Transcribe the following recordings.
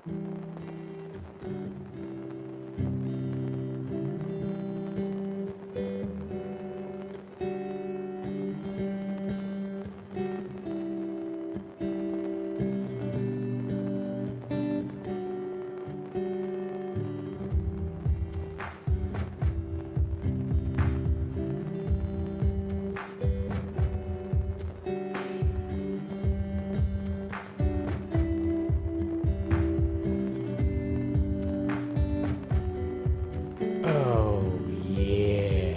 Oh, yeah.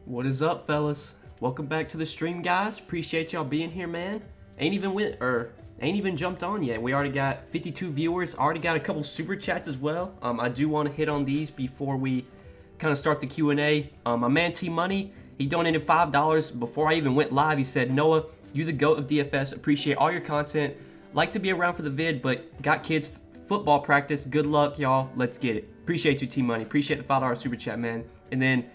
What is up, fellas? Welcome back to the stream, guys. Appreciate y'all being here, man. Ain't even jumped on yet. We already got 52 viewers. Already got a couple super chats as well. I do want to hit on these before we kind of start the Q&A. My man T Money, he donated $5 before I even went live. He said, "Noah, you the GOAT of DFS. Appreciate all your content. Like to be around for the vid, but got kids football practice. Good luck, y'all. Let's get it." Appreciate you, T Money. Appreciate the $5 super chat, man. And then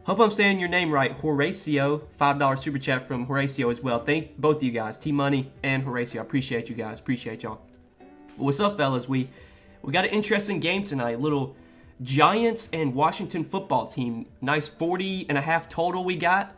hope I'm saying your name right, Horatio, $5 super chat from Horatio as well. Thank both of you guys, T-Money and Horatio. I appreciate you guys, appreciate y'all. What's up, fellas? We got an interesting game tonight. Little Giants and Washington football team. Nice 40.5 total we got.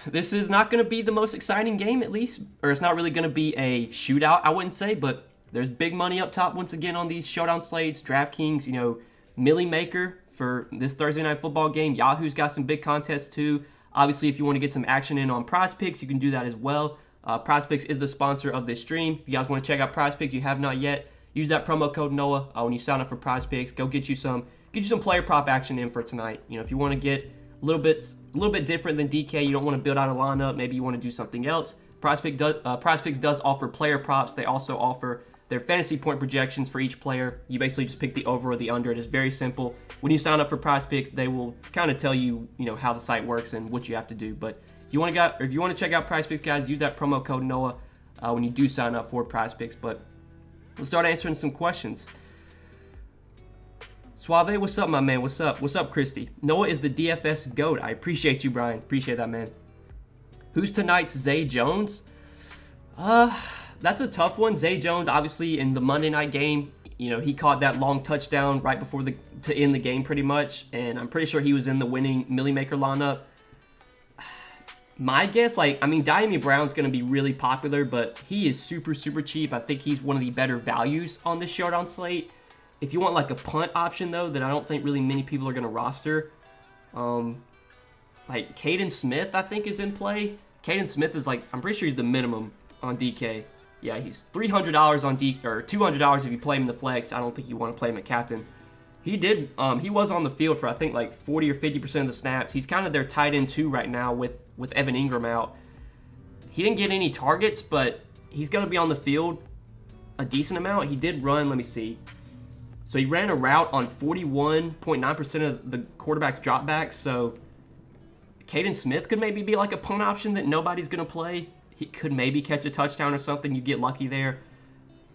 This is not going to be the most exciting game, at least, or it's not really going to be a shootout, I wouldn't say, but there's big money up top once again on these showdown slates. Draftkings, you know, Millie Maker for this Thursday night football game. Yahoo's got some big contests too. Obviously, if you want to get some action in on PrizePicks, you can do that as well. PrizePicks is the sponsor of this stream. If you guys want to check out PrizePicks, you have not yet, use that promo code Noah when you sign up for PrizePicks. Go get you some player prop action in for tonight. You know, if you want to get a little bit different than DK, you don't want to build out a lineup, maybe you want to do something else. PrizePicks does offer player props. They also offer their fantasy point projections for each player. You basically just pick the over or the under. It is very simple. When you sign up for PrizePicks, they will kind of tell you, how the site works and what you have to do. But if you want to check out PrizePicks, guys, use that promo code Noah when you do sign up for PrizePicks. But let's start answering some questions. Suave, what's up, my man? What's up? What's up, Christy? Noah is the DFS GOAT. I appreciate you, Brian. Appreciate that, man. Who's tonight's Zay Jones? That's a tough one. Zay Jones, obviously, in the Monday night game, he caught that long touchdown right before to end the game pretty much, and I'm pretty sure he was in the winning Millie Maker lineup. My guess, Diami Brown's going to be really popular, but he is super, super cheap. I think he's one of the better values on this showdown slate. If you want like a punt option, though, that I don't think really many people are going to roster, like Caden Smith, I think, is in play. Caden Smith is I'm pretty sure he's the minimum on DK. Yeah, he's $300 on DK, or $200 if you play him in the flex. I don't think you want to play him at captain. He was on the field for I think like 40 or 50% of the snaps. He's kind of their tight end too right now with Evan Ingram out. He didn't get any targets, but he's going to be on the field a decent amount. He did run, let me see. So he ran a route on 41.9% of the quarterback's dropbacks. So Caden Smith could maybe be like a punt option that nobody's going to play. He could maybe catch a touchdown or something. You get lucky there.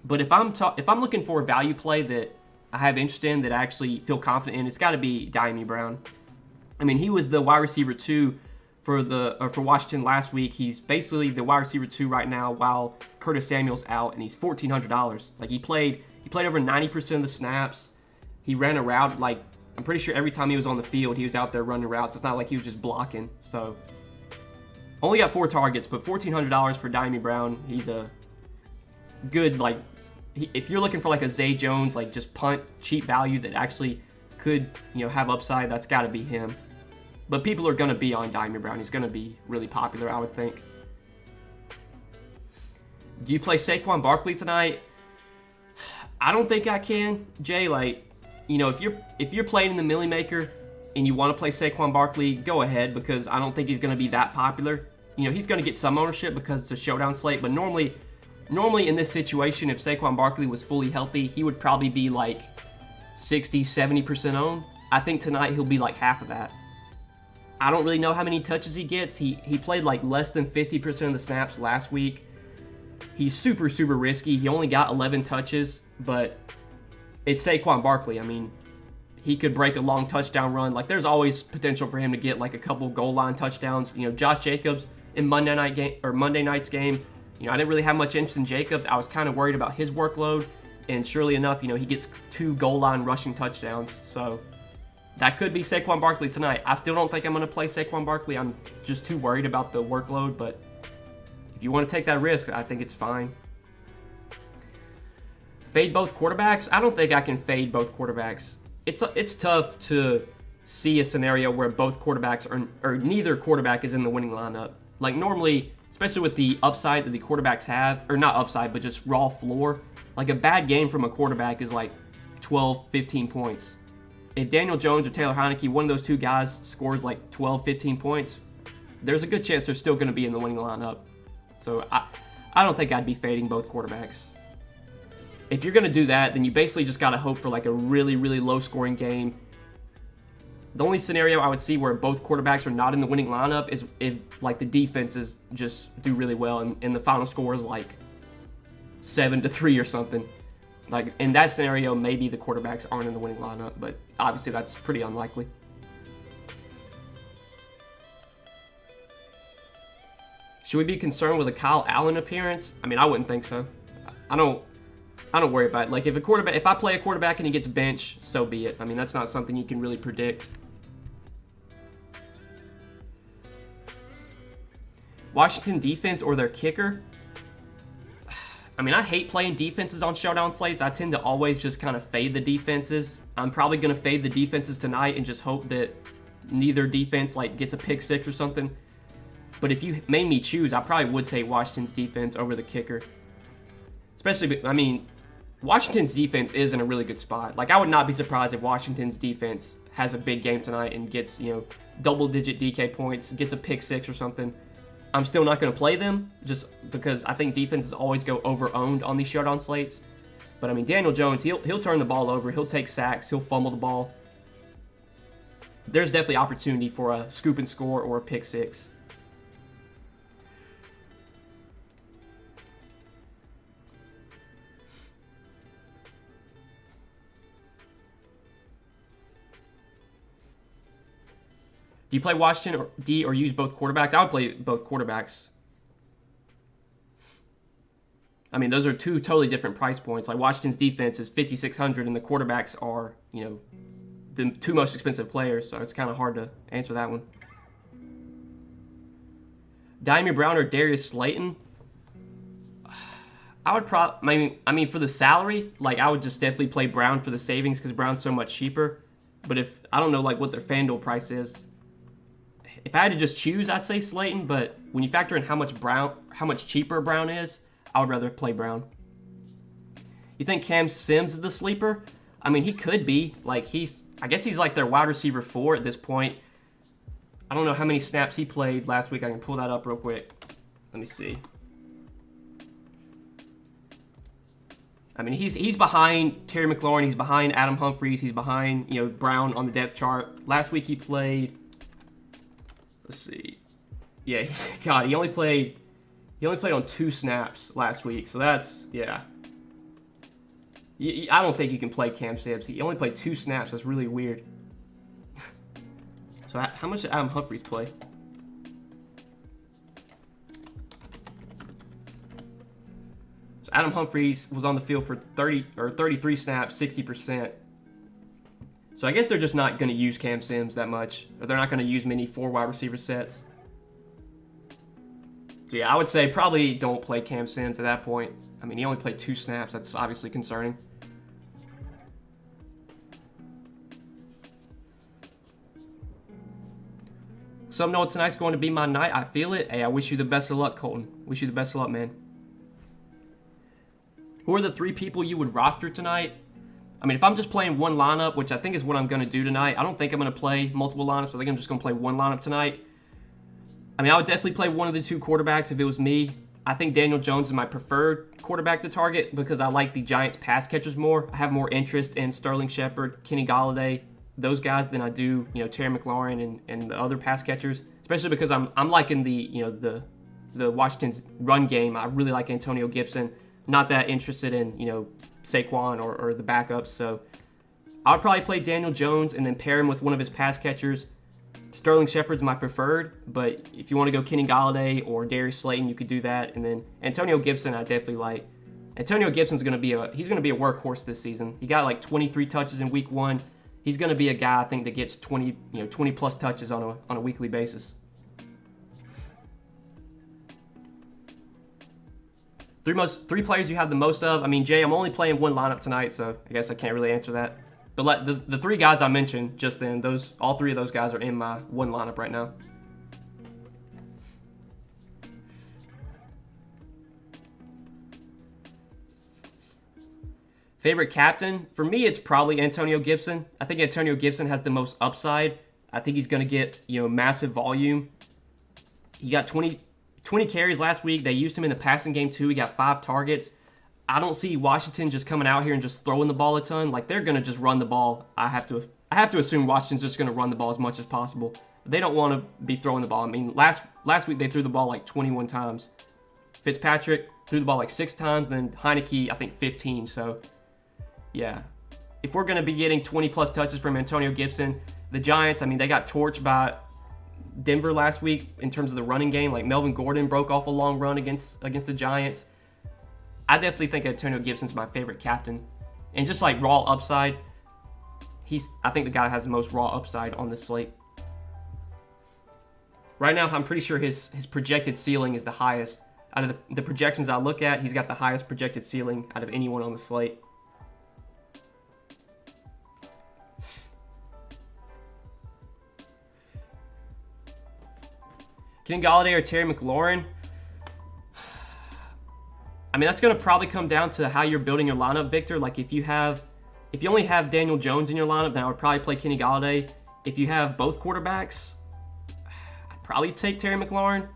But if I'm looking for a value play that I have interest in, that I actually feel confident in, it's got to be Dyami Brown. I mean, he was the wide receiver 2 for Washington last week. He's basically the wide receiver 2 right now while Curtis Samuel's out, and he's $1,400. Like he played over 90% of the snaps. He ran a route, like I'm pretty sure every time he was on the field, he was out there running routes. It's not like he was just blocking. So only got 4 targets, but $1,400 for Dyami Brown. He's a good, like, if you're looking for like a Zay Jones, like just punt cheap value that actually could, have upside, that's got to be him. But people are going to be on Dyami Brown. He's going to be really popular, I would think. Do you play Saquon Barkley tonight? I don't think I can, Jay. Like, if you're playing in the Millie Maker and you want to play Saquon Barkley, go ahead, because I don't think he's going to be that popular. He's going to get some ownership because it's a showdown slate, but normally in this situation, if Saquon Barkley was fully healthy, he would probably be like 60, 70% owned. I think tonight he'll be like half of that. I don't really know how many touches he gets. He played like less than 50% of the snaps last week. He's super, super risky. He only got 11 touches, but it's Saquon Barkley. I mean, he could break a long touchdown run. Like, there's always potential for him to get like a couple goal line touchdowns. Josh Jacobs in Monday night's game, I didn't really have much interest in Jacobs. I was kind of worried about his workload, and surely enough, he gets 2 goal line rushing touchdowns. So that could be Saquon Barkley tonight. I still don't think I'm going to play Saquon Barkley. I'm just too worried about the workload, but if you want to take that risk, I think it's fine. Fade both quarterbacks? I don't think I can fade both quarterbacks. It's tough to see a scenario where both quarterbacks or neither quarterback is in the winning lineup. Like normally, especially with the upside that the quarterbacks have, or not upside, but just raw floor, like a bad game from a quarterback is like 12, 15 points. If Daniel Jones or Taylor Heineke, one of those 2 guys, scores like 12, 15 points, there's a good chance they're still going to be in the winning lineup. So I don't think I'd be fading both quarterbacks. If you're going to do that, then you basically just got to hope for like a really, really low-scoring game. The only scenario I would see where both quarterbacks are not in the winning lineup is if like the defenses just do really well and the final score is like 7-3 or something. Like in that scenario, maybe the quarterbacks aren't in the winning lineup, but obviously that's pretty unlikely. Should we be concerned with a Kyle Allen appearance? I mean, I wouldn't think so. I don't worry about it. Like if I play a quarterback and he gets benched, so be it. I mean, that's not something you can really predict. Washington defense or their kicker? I mean, I hate playing defenses on showdown slates. I tend to always just kind of fade the defenses. I'm probably going to fade the defenses tonight and just hope that neither defense like gets a pick 6 or something. But if you made me choose, I probably would take Washington's defense over the kicker. Especially, I mean, Washington's defense is in a really good spot. Like, I would not be surprised if Washington's defense has a big game tonight and gets, double-digit DK points, gets a pick 6 or something. I'm still not going to play them just because I think defenses always go over-owned on these showdown slates. But, I mean, Daniel Jones, he'll turn the ball over. He'll take sacks. He'll fumble the ball. There's definitely opportunity for a scoop and score or a pick 6. Do you play Washington or use both quarterbacks? I would play both quarterbacks. I mean, those are 2 totally different price points. Like Washington's defense is $5,600, and the quarterbacks are, the 2 most expensive players. So it's kind of hard to answer that one. Dyami Brown or Darius Slayton? I would I mean, for the salary, like I would just definitely play Brown for the savings because Brown's so much cheaper. But if I don't know like what their FanDuel price is. If I had to just choose, I'd say Slayton, but when you factor in how much cheaper Brown is, I would rather play Brown. You think Cam Sims is the sleeper? I mean, he could be. Like I guess he's like their wide receiver 4 at this point. I don't know how many snaps he played last week. I can pull that up real quick. Let me see. I mean, he's behind Terry McLaurin, he's behind Adam Humphries, he's behind, Brown on the depth chart. Last week he played, let's see. Yeah, God, he only played on 2 snaps last week. So that's, yeah. I don't think you can play Cam Sims. He only played 2 snaps. That's really weird. So how much did Adam Humphries play? Adam Humphries was on the field for 33 snaps, 60%. So I guess they're just not going to use Cam Sims that much. Or they're not going to use many 4 wide receiver sets. So yeah, I would say probably don't play Cam Sims at that point. I mean, he only played 2 snaps. That's obviously concerning. Some know tonight's going to be my night. I feel it. Hey, I wish you the best of luck, Colton. Wish you the best of luck, man. Who are the 3 people you would roster tonight? I mean, if I'm just playing one lineup, which I think is what I'm going to do tonight, I don't think I'm going to play multiple lineups. I think I'm just going to play one lineup tonight. I mean, I would definitely play one of the 2 quarterbacks if it was me. I think Daniel Jones is my preferred quarterback to target because I like the Giants pass catchers more. I have more interest in Sterling Shepard, Kenny Golladay, those guys than I do, Terry McLaurin and the other pass catchers. Especially because I'm liking the Washington's run game. I really like Antonio Gibson. Not that interested in, Saquon or the backups. So I would probably play Daniel Jones and then pair him with one of his pass catchers. Sterling Shepard's my preferred, but if you want to go Kenny Golladay or Darius Slayton, you could do that. And then Antonio Gibson, I definitely like. Antonio Gibson's going to be a workhorse this season. He got like 23 touches in week 1. He's going to be a guy I think that gets 20 plus touches on a weekly basis. Three players you have the most of. I mean, Jay, I'm only playing one lineup tonight, so I guess I can't really answer that. But the 3 guys I mentioned just then, all 3 of those guys are in my one lineup right now. Favorite captain? For me, it's probably Antonio Gibson. I think Antonio Gibson has the most upside. I think he's going to get, massive volume. He got 20 carries last week. They used him in the passing game too. He got 5 targets. I don't see Washington just coming out here and just throwing the ball a ton. Like, they're going to just run the ball. I have to assume Washington's just going to run the ball as much as possible. They don't want to be throwing the ball. I mean, last week they threw the ball like 21 times. Fitzpatrick threw the ball like 6 times, then Heineke, I think 15. So, yeah. If we're going to be getting 20-plus touches from Antonio Gibson, the Giants, I mean, they got torched by Denver last week in terms of the running game. Like, Melvin Gordon broke off a long run against the Giants. I definitely think Antonio Gibson's my favorite captain. And just like raw upside, I think the guy that has the most raw upside on this slate. Right now, I'm pretty sure his projected ceiling is the highest. Out of the projections I look at, he's got the highest projected ceiling out of anyone on the slate. Kenny Golladay or Terry McLaurin? I mean, that's going to probably come down to how you're building your lineup, Victor. Like, if you only have Daniel Jones in your lineup, then I would probably play Kenny Golladay. If you have both quarterbacks, I'd probably take Terry McLaurin.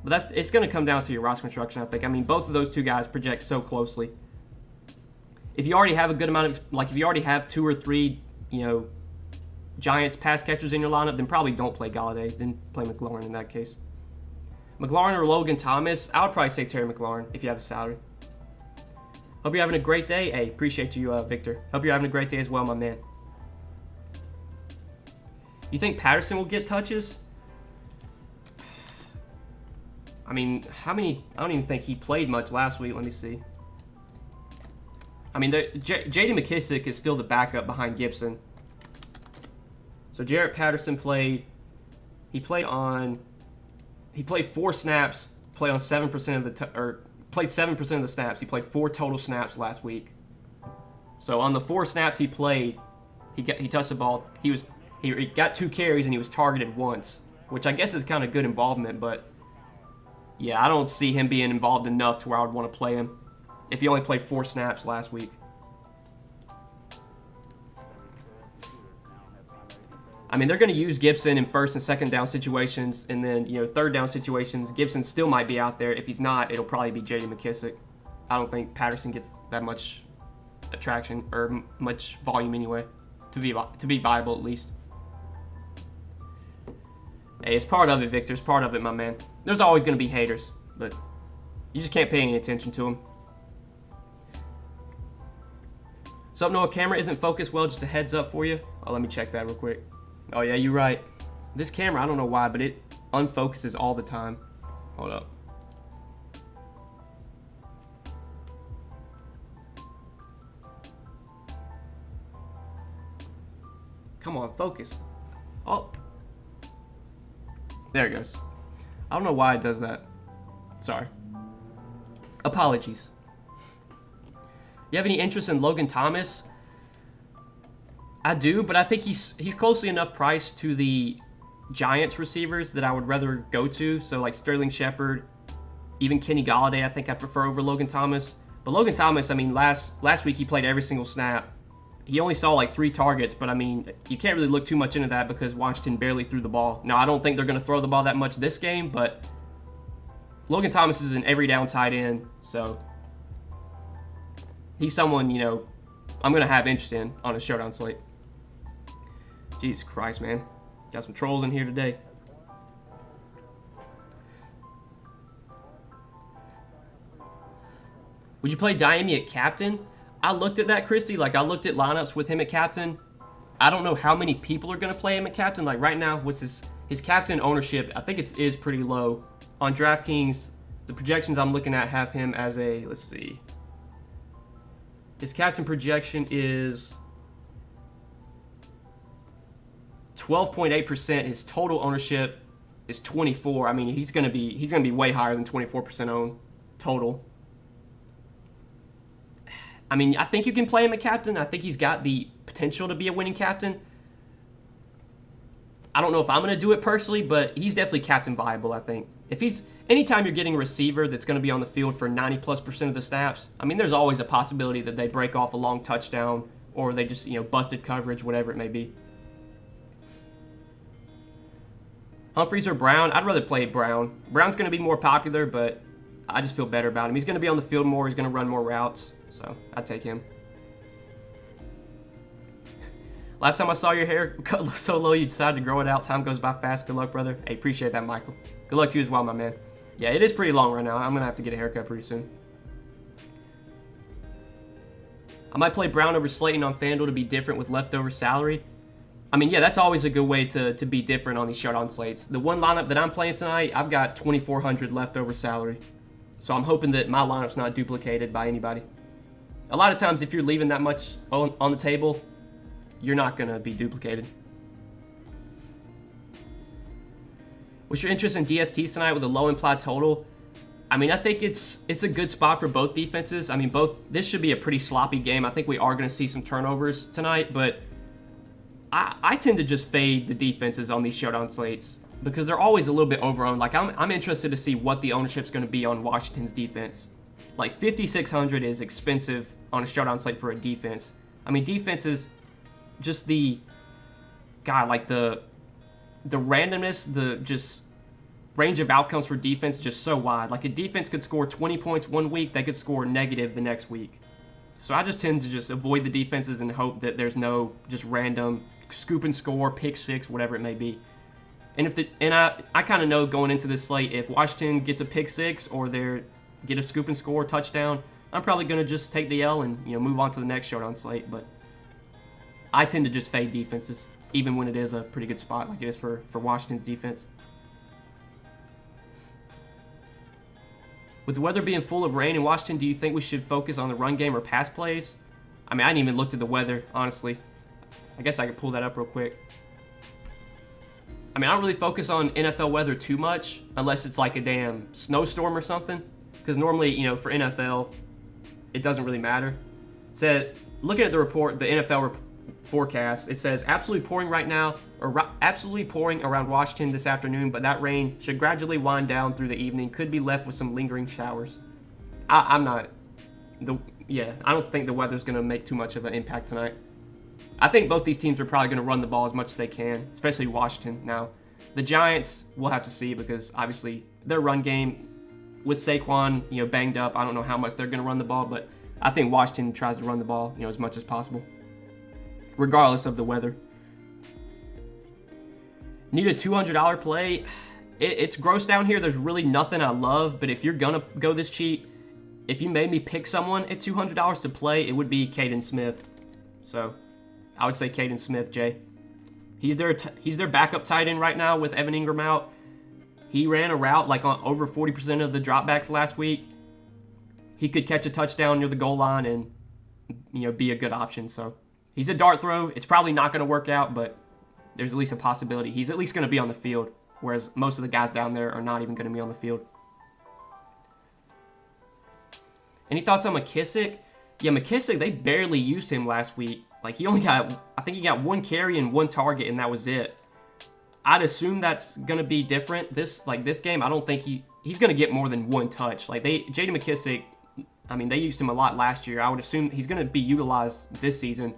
But it's going to come down to your roster construction, I think. I mean, both of those 2 guys project so closely. If you already have a good amount of, like, if you already have 2 or 3, Giants pass catchers in your lineup, then probably don't play Golladay. Then play McLaurin in that case. McLaurin or Logan Thomas? I would probably say Terry McLaurin if you have a salary. Hope you're having a great day. Hey, appreciate you, Victor. Hope you're having a great day as well, my man. You think Patterson will get touches? I mean, how many? I don't even think he played much last week. Let me see. I mean, J.D. McKissick is still the backup behind Gibson. So Jarrett Patterson played 4 snaps, played 7% of the snaps. He played 4 total snaps last week. So on the 4 snaps he played, he touched the ball. He got 2 carries and he was targeted once, which I guess is kind of good involvement. But yeah, I don't see him being involved enough to where I would want to play him if he only played 4 snaps last week. I mean, they're going to use Gibson in first and second down situations, and then, third down situations. Gibson still might be out there. If he's not, it'll probably be J.D. McKissick. I don't think Patterson gets that much attraction or much volume anyway to be viable at least. Hey, it's part of it, Victor. It's part of it, my man. There's always going to be haters, but you just can't pay any attention to them. Something, no, camera isn't focused well. Just a heads up for you. Oh, let me check that real quick. Oh yeah, you're right. This camera, I don't know why, but it unfocuses all the time. Hold up. Come on, focus. Oh. There it goes. I don't know why it does that. Sorry. Apologies. You have any interest in Logan Thomas? I do, but I think he's closely enough priced to the Giants receivers that I would rather go to. So like Sterling Shepard, even Kenny Golladay, I think I prefer over Logan Thomas. But Logan Thomas, I mean, last week he played every single snap. He only saw like 3 targets, but I mean, you can't really look too much into that because Washington barely threw the ball. Now, I don't think they're going to throw the ball that much this game, but Logan Thomas is an every down tight end, so he's someone, you know, I'm going to have interest in on a showdown slate. Jesus Christ, man. Got some trolls in here today. Would you play Diami at captain? I looked at that, Christy. Like, I looked at lineups with him at captain. I don't know how many people are going to play him at captain. Like, right now, what's his captain ownership? I think it is pretty low. On Draftkings, the projections I'm looking at have him as a, let's see. His captain projection is 12.8%. His total ownership is 24. I mean, he's gonna be way higher than 24% owned total. I mean, I think you can play him at captain. I think he's got the potential to be a winning captain. I don't know if I'm going to do it personally, but he's definitely captain viable, I think. Anytime you're getting a receiver that's going to be on the field for 90+% of the snaps, I mean, there's always a possibility that they break off a long touchdown or they just, you know, busted coverage, whatever it may be. Humphreys or Brown? I'd rather play Brown. Brown's going to be more popular, but I just feel better about him. He's going to be on the field more. He's going to run more routes. So, I'd take him. Last time I saw your hair cut so low you decided to grow it out. Time goes by fast. Good luck, brother. Hey, appreciate that, Michael. Good luck to you as well, my man. Yeah, it is pretty long right now. I'm going to have to get a haircut pretty soon. I might play Brown over Slayton on FanDuel to be different with leftover salary. I mean, yeah, that's always a good way to be different on these showdown slates. The one lineup that I'm playing tonight, I've got 2,400 leftover salary. So I'm hoping that my lineup's not duplicated by anybody. A lot of times, if you're leaving that much on the table, you're not going to be duplicated. What's your interest in DSTs tonight with a low implied total? I mean, I think it's a good spot for both defenses. I mean, this should be a pretty sloppy game. I think we are going to see some turnovers tonight, but I tend to just fade the defenses on these showdown slates because they're always a little bit overowned. Like, I'm interested to see what the ownership's going to be on Washington's defense. Like, 5,600 is expensive on a showdown slate for a defense. I mean, defenses, just the randomness, the just range of outcomes for defense just so wide. Like, a defense could score 20 points one week, they could score negative the next week. So I just tend to just avoid the defenses and hope that there's no just random scoop and score, pick six, whatever it may be. And I kind of know going into this slate, if Washington gets a pick six or they get a scoop and score touchdown, I'm probably going to just take the L and, you know, move on to the next showdown slate. But I tend to just fade defenses, even when it is a pretty good spot like it is for Washington's defense. With the weather being full of rain in Washington, do you think we should focus on the run game or pass plays? I mean, I hadn't even looked at the weather, honestly. I guess I could pull that up real quick. I mean, I don't really focus on NFL weather too much, unless it's like a damn snowstorm or something. Because normally, you know, for NFL, it doesn't really matter. It said, looking at the report, the NFL forecast, it says absolutely pouring right now, or absolutely pouring around Washington this afternoon, but that rain should gradually wind down through the evening, could be left with some lingering showers. I don't think the weather's going to make too much of an impact tonight. I think both these teams are probably going to run the ball as much as they can, especially Washington. Now, the Giants, we'll have to see because obviously their run game with Saquon, you know, banged up, I don't know how much they're going to run the ball, but I think Washington tries to run the ball, as much as possible, regardless of the weather. Need a $200 play. It's gross down here. There's really nothing I love, but if you're gonna go this cheap, if you made me pick someone at $200 to play, it would be Caden Smith. So I would say Caden Smith, Jay. He's their backup tight end right now with Evan Ingram out. He ran a route like on over 40% of the dropbacks last week. He could catch a touchdown near the goal line and be a good option. So he's a dart throw. It's probably not going to work out, but there's at least a possibility. He's at least going to be on the field, whereas most of the guys down there are not even going to be on the field. Any thoughts on McKissick? Yeah, McKissick, they barely used him last week. Like, I think he got 1 carry and 1 target, and that was it. I'd assume that's going to be different this game. I don't think he's going to get more than 1 touch. Like, J.D. McKissick, I mean, they used him a lot last year. I would assume he's going to be utilized this season.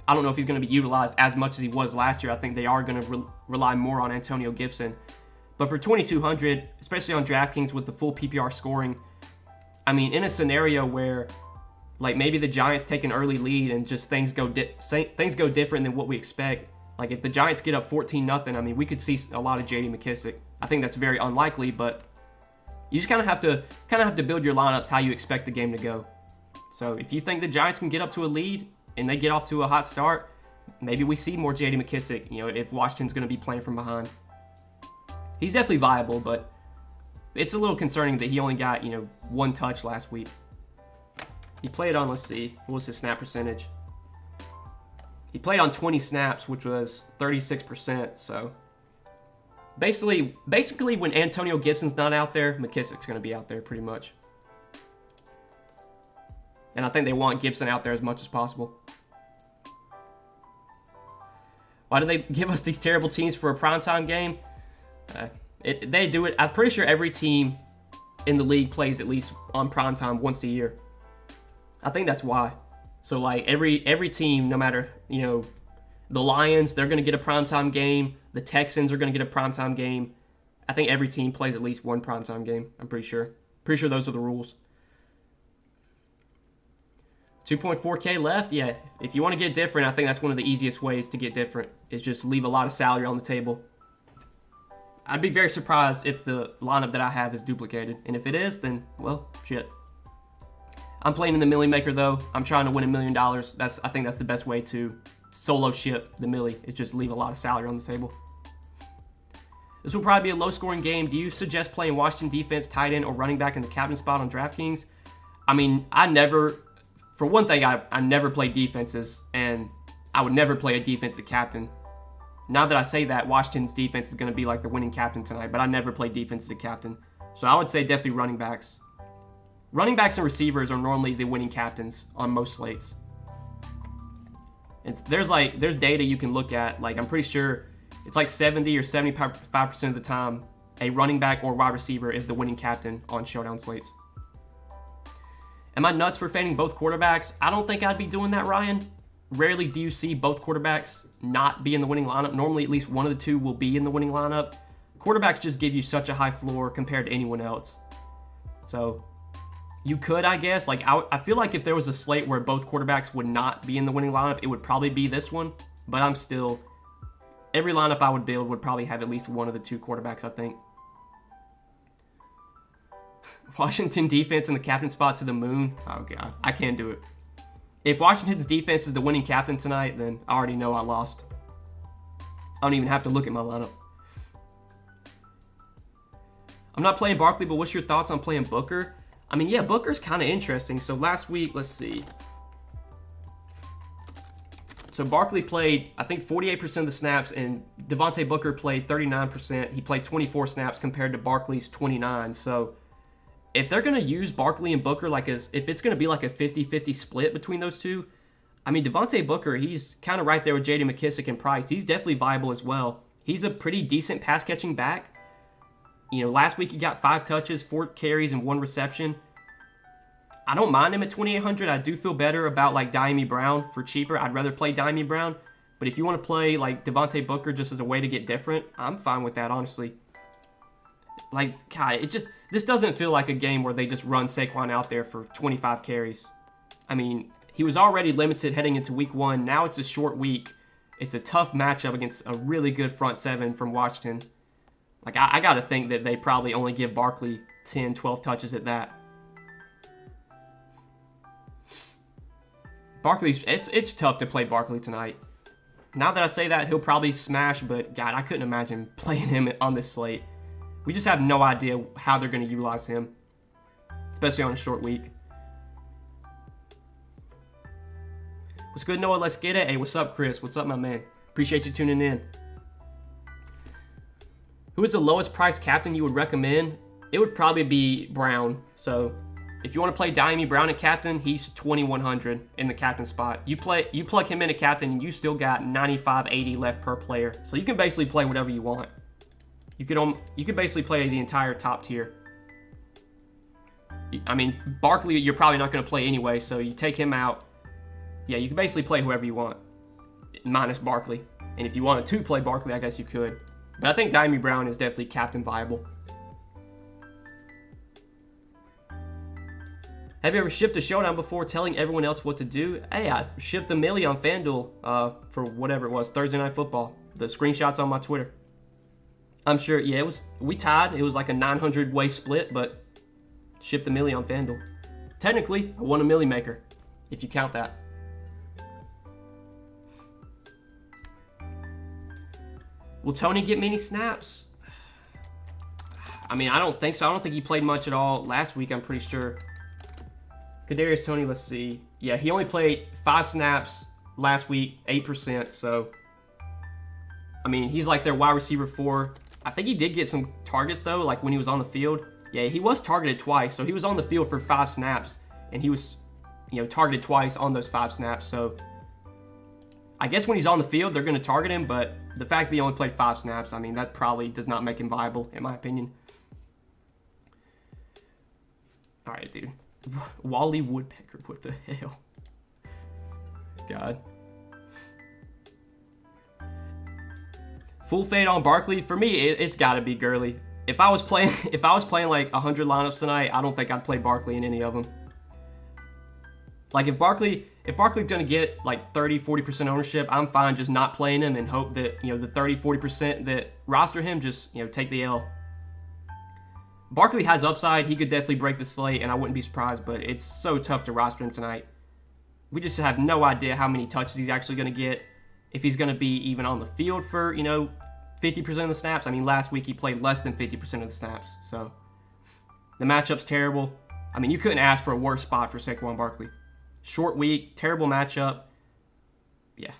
I don't know if he's going to be utilized as much as he was last year. I think they are going to rely more on Antonio Gibson. But for 2,200, especially on DraftKings with the full PPR scoring, I mean, in a scenario where, like, maybe the Giants take an early lead and just things go different than what we expect. Like, if the Giants get up 14-0, I mean, we could see a lot of J.D. McKissick. I think that's very unlikely, but you just kind of have to build your lineups how you expect the game to go. So if you think the Giants can get up to a lead and they get off to a hot start, maybe we see more J.D. McKissick, if Washington's going to be playing from behind. He's definitely viable, but it's a little concerning that he only got, 1 touch last week. He played on, let's see, what was his snap percentage? He played on 20 snaps, which was 36%, so basically when Antonio Gibson's not out there, McKissick's going to be out there pretty much. And I think they want Gibson out there as much as possible. Why do they give us these terrible teams for a primetime game? They do it. I'm pretty sure every team in the league plays at least on primetime once a year. I think that's why. So, like, every team, no matter, the Lions, they're going to get a primetime game. The Texans are going to get a primetime game. I think every team plays at least one primetime game. I'm pretty sure. Pretty sure those are the rules. 2.4K left. Yeah, if you want to get different, I think that's one of the easiest ways to get different, is just leave a lot of salary on the table. I'd be very surprised if the lineup that I have is duplicated. And if it is, then, well, shit. I'm playing in the Millie Maker, though. I'm trying to win $1 million. I think that's the best way to solo ship the Millie, is just leave a lot of salary on the table. This will probably be a low-scoring game. Do you suggest playing Washington defense, tight end, or running back in the captain spot on DraftKings? I mean, for one thing, I never play defenses, and I would never play a defensive captain. Now that I say that, Washington's defense is going to be like the winning captain tonight, but I never play defense as a captain. So I would say definitely running backs. Running backs and receivers are normally the winning captains on most slates. There's data you can look at. Like, I'm pretty sure it's like 70 or 75% of the time a running back or wide receiver is the winning captain on Showdown slates. Am I nuts for fanning both quarterbacks? I don't think I'd be doing that, Ryan. Rarely do you see both quarterbacks not be in the winning lineup. Normally, at least one of the two will be in the winning lineup. Quarterbacks just give you such a high floor compared to anyone else. So you could, I guess. Like, I feel like if there was a slate where both quarterbacks would not be in the winning lineup, it would probably be this one. But every lineup I would build would probably have at least one of the two quarterbacks, I think. Washington defense in the captain spot to the moon. Oh, God. I can't do it. If Washington's defense is the winning captain tonight, then I already know I lost. I don't even have to look at my lineup. I'm not playing Barkley, but what's your thoughts on playing Booker? I mean, yeah, Booker's kind of interesting. So last week, let's see. So Barkley played, I think, 48% of the snaps, and Devontae Booker played 39%. He played 24 snaps compared to Barkley's 29. So if they're going to use Barkley and Booker, if it's going to be like a 50-50 split between those two, I mean, Devontae Booker, he's kind of right there with J.D. McKissick and Price. He's definitely viable as well. He's a pretty decent pass-catching back. Last week he got 5 touches, 4 carries, and 1 reception. I don't mind him at 2,800. I do feel better about, like, Diami Brown for cheaper. I'd rather play Diami Brown. But if you want to play, like, Devontae Booker just as a way to get different, I'm fine with that, honestly. Like, God, this doesn't feel like a game where they just run Saquon out there for 25 carries. I mean, he was already limited heading into week 1. Now it's a short week. It's a tough matchup against a really good front 7 from Washington. Like, I got to think that they probably only give Barkley 10, 12 touches at that. Barkley's, it's tough to play Barkley tonight. Now that I say that, he'll probably smash, but God, I couldn't imagine playing him on this slate. We just have no idea how they're going to utilize him, especially on a short week. What's good, Noah? Let's get it. Hey, what's up, Chris? What's up, my man? Appreciate you tuning in. Who is the lowest price captain you would recommend? It would probably be Brown. So if you want to play Diami Brown at captain, he's 2,100 in the captain spot. You plug him in at captain, and you still got 95.80 left per player. So you can basically play whatever you want. You could basically play the entire top tier. I mean, Barkley, you're probably not going to play anyway, so you take him out. Yeah, you can basically play whoever you want, minus Barkley. And if you wanted to play Barkley, I guess you could. But I think Diami Brown is definitely captain viable. Have you ever shipped a Showdown before telling everyone else what to do? Hey, I shipped the millie on FanDuel for whatever it was, Thursday Night Football. The screenshot's on my Twitter. I'm sure, yeah, we tied. It was like a 900-way split, but shipped the millie on FanDuel. Technically, I won a millie maker, if you count that. Will Tony get many snaps? I mean, I don't think so. I don't think he played much at all last week, I'm pretty sure. Kadarius Toney, let's see. Yeah, he only played 5 snaps last week, 8%. So, I mean, he's like their wide receiver 4. I think he did get some targets, though, like when he was on the field. Yeah, he was targeted twice. So, he was on the field for 5 snaps. And he was, targeted twice on those 5 snaps. So, I guess when he's on the field, they're going to target him. But the fact that he only played 5 snaps, I mean, that probably does not make him viable, in my opinion. All right, dude. Wally Woodpecker, what the hell? God. Full fade on Barkley. For me, it's got to be Gurley. If I was playing like 100 lineups tonight, I don't think I'd play Barkley in any of them. Like if Barkley's gonna get like 30-40% ownership, I'm fine just not playing him and hope that the 30-40% that roster him just take the L. Barkley has upside. He could definitely break the slate, and I wouldn't be surprised, but it's so tough to roster him tonight. We just have no idea how many touches he's actually going to get, if he's going to be even on the field for, 50% of the snaps. I mean, last week he played less than 50% of the snaps, so the matchup's terrible. I mean, you couldn't ask for a worse spot for Saquon Barkley. Short week, terrible matchup. Yeah,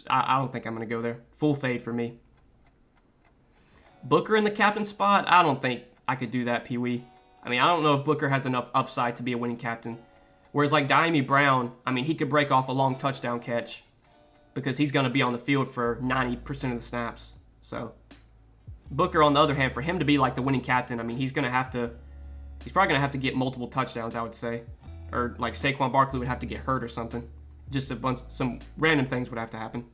I don't think I'm going to go there. Full fade for me. Booker in the captain spot, I don't think I could do that, Pee-wee. I mean, I don't know if Booker has enough upside to be a winning captain. Whereas like Diami Brown, I mean, he could break off a long touchdown catch because he's going to be on the field for 90% of the snaps. So Booker, on the other hand, for him to be like the winning captain, I mean, he's probably going to have to get multiple touchdowns, I would say. Or like Saquon Barkley would have to get hurt or something. Just some random things would have to happen.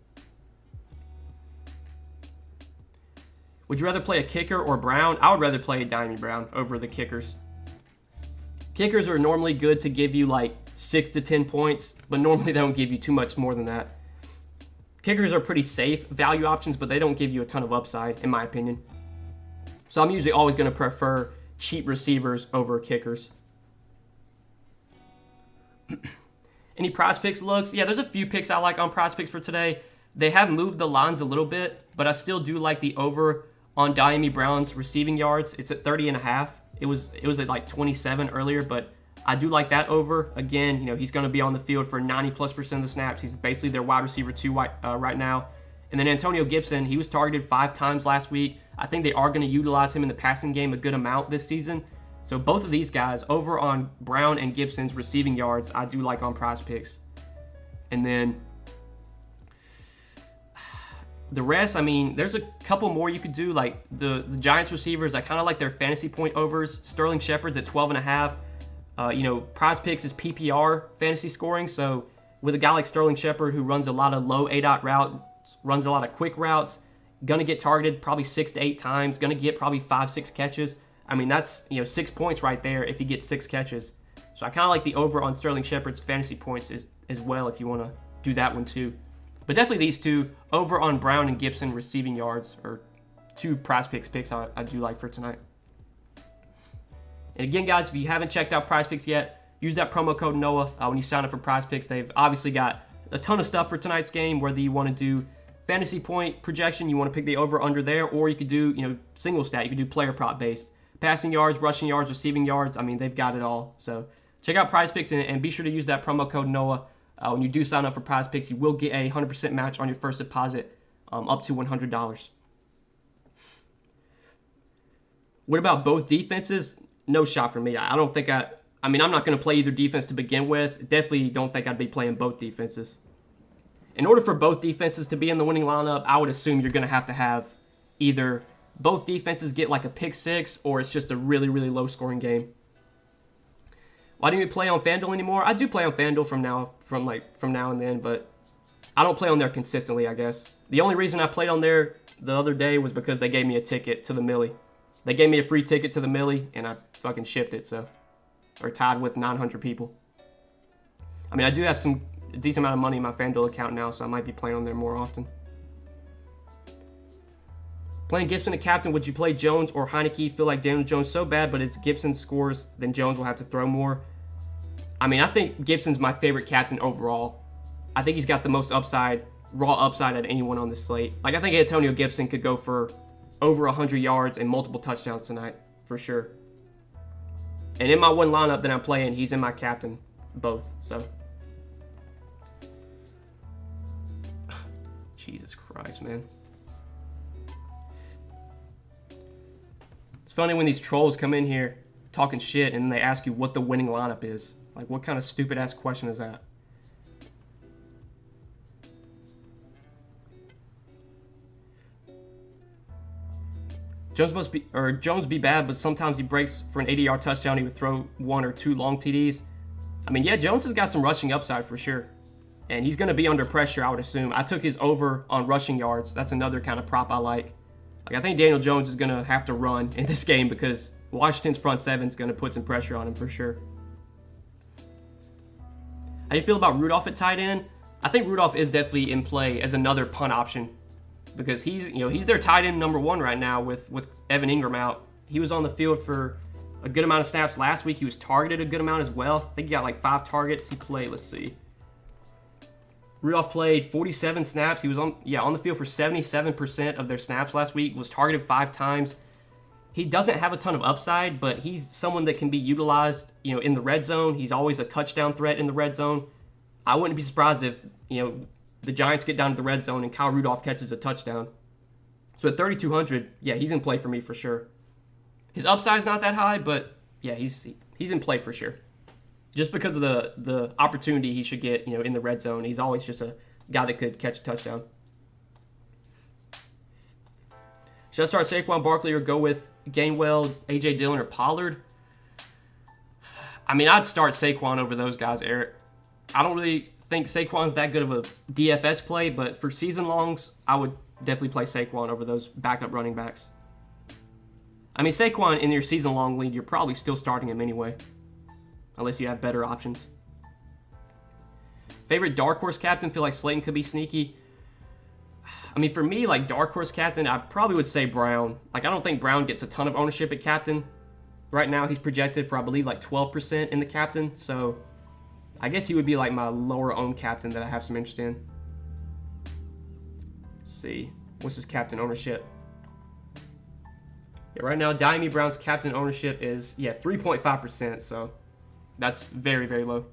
Would you rather play a kicker or Brown? I would rather play a Diami Brown over the kickers. Kickers are normally good to give you like 6 to 10 points, but normally they don't give you too much more than that. Kickers are pretty safe value options, but they don't give you a ton of upside, in my opinion. So I'm usually always going to prefer cheap receivers over kickers. Any PrizePicks looks? Yeah, there's a few picks I like on PrizePicks for today. They have moved the lines a little bit, but I still do like the over on Diami Brown's receiving yards. It's at 30.5. It was at like 27 earlier, but I do like that over. Again, he's going to be on the field for 90+% of the snaps. He's basically their wide receiver 2 right now. And then Antonio Gibson, he was targeted 5 times last week. I think they are going to utilize him in the passing game a good amount this season. So both of these guys over on Brown and Gibson's receiving yards, I do like on PrizePicks. And then the rest, I mean, there's a couple more you could do. Like the Giants receivers, I kind of like their fantasy point overs. Sterling Shepard's at 12.5. PrizePicks is PPR fantasy scoring. So with a guy like Sterling Shepard who runs a lot of low A-dot routes, runs a lot of quick routes, going to get targeted probably 6 to 8 times, going to get probably 5-6 catches. I mean, that's 6 points right there if he gets 6 catches. So I kind of like the over on Sterling Shepard's fantasy points as well if you want to do that one too. But definitely these two, over on Brown and Gibson receiving yards, are two PrizePicks picks I do like for tonight. And again, guys, if you haven't checked out PrizePicks yet, use that promo code Noah when you sign up for PrizePicks. They've obviously got a ton of stuff for tonight's game, whether you want to do fantasy point projection, you want to pick the over under there, or you could do, single stat. You could do player prop based. Passing yards, rushing yards, receiving yards. I mean, they've got it all. So check out PrizePicks and be sure to use that promo code Noah. When you do sign up for PrizePicks, you will get a 100% match on your first deposit up to $100. What about both defenses? No shot for me. I don't think I'm not going to play either defense to begin with. Definitely don't think I'd be playing both defenses. In order for both defenses to be in the winning lineup, I would assume you're going to have either both defenses get like a pick six, or it's just a really, really low scoring game. Why don't you play on FanDuel anymore? I do play on FanDuel from now and then, but I don't play on there consistently, I guess. The only reason I played on there the other day was because they gave me a ticket to the Millie. They gave me a free ticket to the Millie, and I fucking shipped it, so. Or tied with 900 people. I mean, I do have a decent amount of money in my FanDuel account now, so I might be playing on there more often. Playing Gibson a captain, would you play Jones or Heineke? Feel like Daniel Jones so bad, but as Gibson scores, then Jones will have to throw more. I mean, I think Gibson's my favorite captain overall. I think he's got the most upside, raw upside at anyone on this slate. Like, I think Antonio Gibson could go for over 100 yards and multiple touchdowns tonight, for sure. And in my one lineup that I'm playing, he's in my captain, both, so. Jesus Christ, man. It's funny when these trolls come in here talking shit and they ask you what the winning lineup is. Like, what kind of stupid-ass question is that? Jones be bad, but sometimes he breaks for an 80-yard touchdown. He would throw 1 or 2 long TDs. I mean, yeah, Jones has got some rushing upside for sure. And he's going to be under pressure, I would assume. I took his over on rushing yards. That's another kind of prop I like. I think Daniel Jones is going to have to run in this game because Washington's front seven is going to put some pressure on him for sure. How do you feel about Rudolph at tight end? I think Rudolph is definitely in play as another punt option because he's their tight end number 1 right now with Evan Ingram out. He was on the field for a good amount of snaps last week. He was targeted a good amount as well. I think he got like 5 targets. He played, let's see. Rudolph played 47 snaps. He was on the field for 77% of their snaps last week. Was targeted 5 times. He doesn't have a ton of upside, but he's someone that can be utilized, in the red zone. He's always a touchdown threat in the red zone. I wouldn't be surprised if, the Giants get down to the red zone and Kyle Rudolph catches a touchdown. So at 3,200, yeah, he's in play for me for sure. His upside's not that high, but yeah, he's in play for sure. Just because of the opportunity he should get, in the red zone. He's always just a guy that could catch a touchdown. Should I start Saquon Barkley or go with Gainwell, A.J. Dillon, or Pollard? I mean, I'd start Saquon over those guys, Eric. I don't really think Saquon's that good of a DFS play, but for season longs, I would definitely play Saquon over those backup running backs. I mean, Saquon in your season long league, you're probably still starting him anyway. Unless you have better options. Favorite dark horse captain? Feel like Slayton could be sneaky. I mean, for me, like dark horse captain, I probably would say Brown. Like, I don't think Brown gets a ton of ownership at captain. Right now, he's projected for, I believe, like 12% in the captain. So, I guess he would be like my lower owned captain that I have some interest in. Let's see. What's his captain ownership? Yeah, right now, Diami Brown's captain ownership is, 3.5%. So, that's very, very low.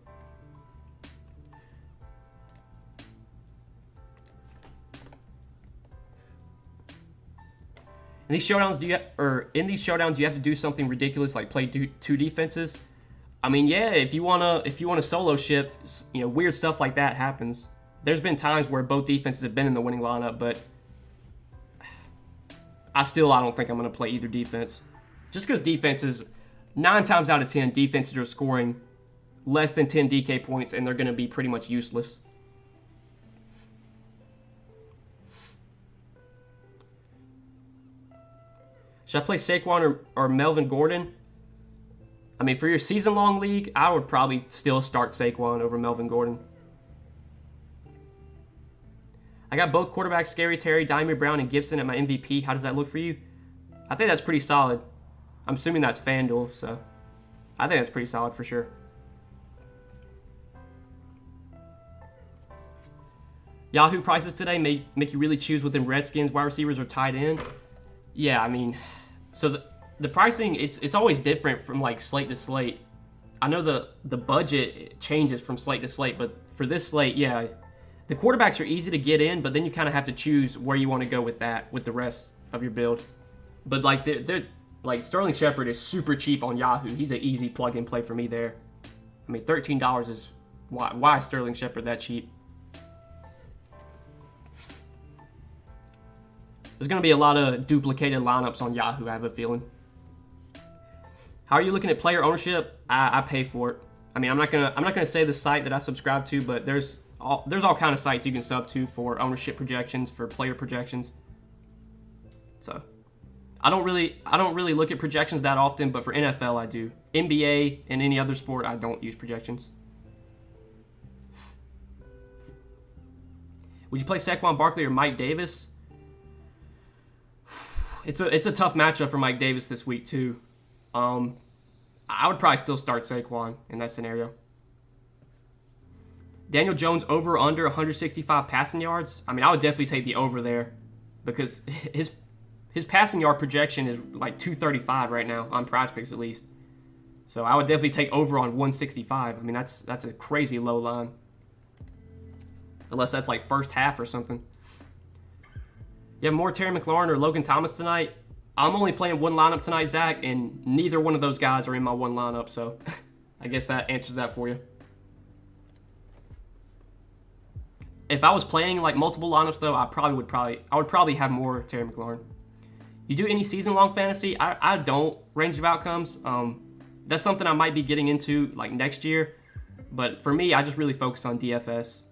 In these showdowns, do you have to do something ridiculous like play 2 defenses? I mean, yeah, if you wanna solo ship, weird stuff like that happens. There's been times where both defenses have been in the winning lineup, but I don't think I'm gonna play either defense. Just because defenses, 9 times out of 10, defenses are scoring less than 10 DK points, and they're going to be pretty much useless. Should I play Saquon or Melvin Gordon? I mean, for your season-long league, I would probably still start Saquon over Melvin Gordon. I got both quarterbacks, Scary Terry, Diamond Brown, and Gibson at my MVP. How does that look for you? I think that's pretty solid. I'm assuming that's FanDuel, so I think that's pretty solid for sure. Yahoo prices today make you really choose within Redskins, wide receivers, or tight end. Yeah, I mean, so the pricing, it's always different from like slate to slate. I know the budget changes from slate to slate, but for this slate, yeah, the quarterbacks are easy to get in, but then you kind of have to choose where you want to go with that, with the rest of your build. But like they're like Sterling Shepard is super cheap on Yahoo. He's an easy plug and play for me there. I mean, $13 is why is Sterling Shepard that cheap? There's going to be a lot of duplicated lineups on Yahoo, I have a feeling. How are you looking at player ownership? I pay for it. I mean, I'm not gonna say the site that I subscribe to, but there's all kind of sites you can sub to for ownership projections, for player projections. So, I don't really look at projections that often, but for NFL I do. NBA and any other sport I don't use projections. Would you play Saquon Barkley or Mike Davis? It's a tough matchup for Mike Davis this week too. I would probably still start Saquon in that scenario. Daniel Jones over or under 165 passing yards. I mean, I would definitely take the over there because his passing yard projection is like 235 right now on PrizePicks at least. So I would definitely take over on 165. I mean, that's a crazy low line. Unless that's like first half or something. You have more Terry McLaurin or Logan Thomas tonight? I'm only playing one lineup tonight, Zach, and neither one of those guys are in my one lineup, so I guess that answers that for you. If I was playing like multiple lineups though, I would probably have more Terry McLaurin. You do any season-long fantasy? I don't. Range of outcomes. That's something I might be getting into like next year, but for me, I just really focus on DFS.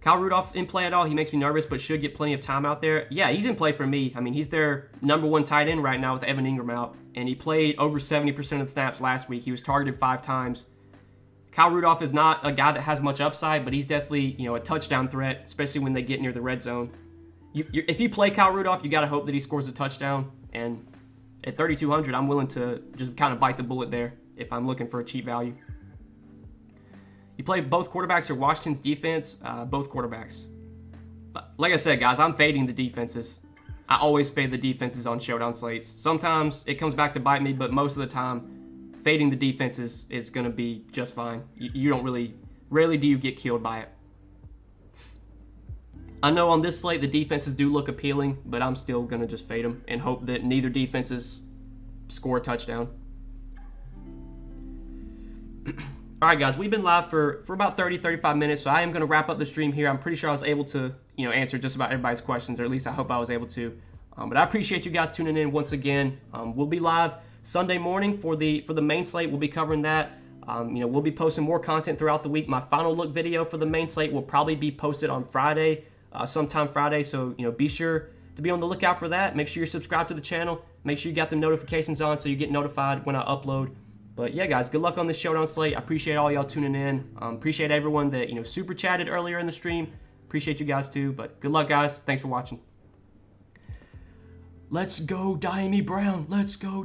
Kyle Rudolph in play at all? He makes me nervous, but should get plenty of time out there. Yeah, he's in play for me. I mean, he's their #1 tight end right now with Evan Ingram out, and he played over 70% of the snaps last week. He was targeted 5 times. Kyle Rudolph is not a guy that has much upside, but he's definitely, a touchdown threat, especially when they get near the red zone. If you play Kyle Rudolph, you got to hope that he scores a touchdown, and at 3,200, I'm willing to just kind of bite the bullet there if I'm looking for a cheap value. You play both quarterbacks or Washington's defense? Both quarterbacks. Like I said, guys, I'm fading the defenses. I always fade the defenses on Showdown slates. Sometimes it comes back to bite me, but most of the time, fading the defenses is going to be just fine. You don't rarely do you get killed by it. I know on this slate the defenses do look appealing, but I'm still going to just fade them and hope that neither defenses score a touchdown. All right, guys, we've been live for about 35 minutes, so I am going to wrap up the stream here. I'm pretty sure I was able to, answer just about everybody's questions, or at least I hope I was able to. But I appreciate you guys tuning in once again. We'll be live Sunday morning for the main slate. We'll be covering that. We'll be posting more content throughout the week. My final look video for the main slate will probably be posted on Friday, sometime Friday. So, be sure to be on the lookout for that. Make sure you're subscribed to the channel. Make sure you got the notifications on so you get notified when I upload. But yeah, guys, good luck on this Showdown slate. I appreciate all y'all tuning in. Appreciate everyone that, super chatted earlier in the stream. Appreciate you guys too. But good luck, guys. Thanks for watching. Let's go, Diamond Brown. Let's go.